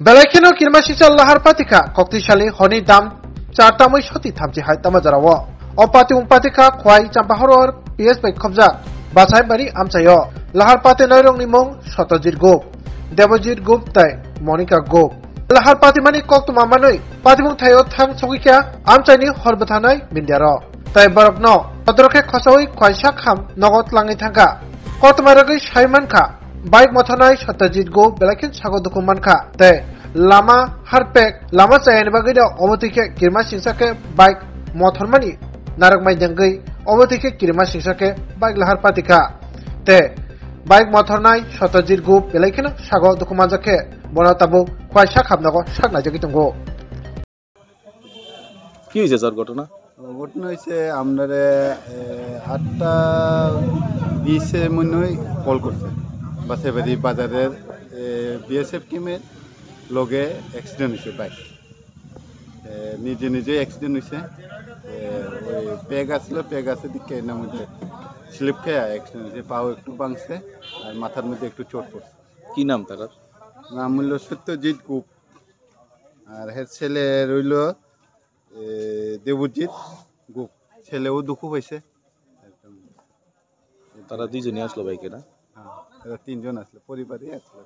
বেলাইখেনো কিরমাসিসা লাহার পাতিকা কক্তিশালী হনি দাম চারটামৈ সতি থামজি high তামাজারাও অপাতি উপাতিকা Khowai চাম্পাহরর PS by খবজা বাছাই বাড়ি আমচাইও লাহার পাতে নয়রংনি মং সতজিৎ গোপ দেবজিৎ গোপ তাই মনিকা গোপ লাহার পাতিমানি কক্তমা মানৈ পাতিমুং থাইও থাং সগিকা আমচাইনি হরবথানাই মিন্দিয়ার তাই বরক ন অদরকে খসাই খয়সা খাম নগদ লাঙি থাকা কক্তমারগৈ সাইমানখা বাইক মথনাই সত্যজিৎ গো বেলাখিন সাগর দুকুমানখা তে লামা হারপেক লামা চাইনি বাগৈ অবতিকে কিরমা সিংসাকে বাইক মথনমানি নারকমাই জঙ্গৈ অবতিকে কিরমা সিংসাকে বাইক লাহার পাতিকা তে বাইক মথনাই সত্যজিৎ গো বেলাখিন সাগর দুকুমানজাকে বনতাবু খয়সা খামনগো সাকনাইজগি দঙ্গো কি হয়েছে স্যার ঘটনা হয়েছে আপনারে 8:20 মনে কল করছে বাসাইবাড়ি বাজারের বিএসএফ টিমের লগে অ্যাক্সিডেন্ট হয়েছে বাইক নিজে নিজে অ্যাক্সিডেন্ট হয়েছে ওই পেগ আসলো পেগ আছে দিকে এর মধ্যে স্লিপ খেয়ে অ্যাক্সিডেন্ট হয়েছে পাও একটু ভাঙছে আর মাথার মধ্যে একটু চোট পড়ছে কি নাম তার নাম হইল সত্যজিৎ গুপ আর হের ছেলে রইল দেবজিৎ গুপ ছেলেও দুঃখ পাইছে তারা দুইজনই আসলো বাইকে না হ্যাঁ এরা 3 জন আসলো পরিবারই আসলো।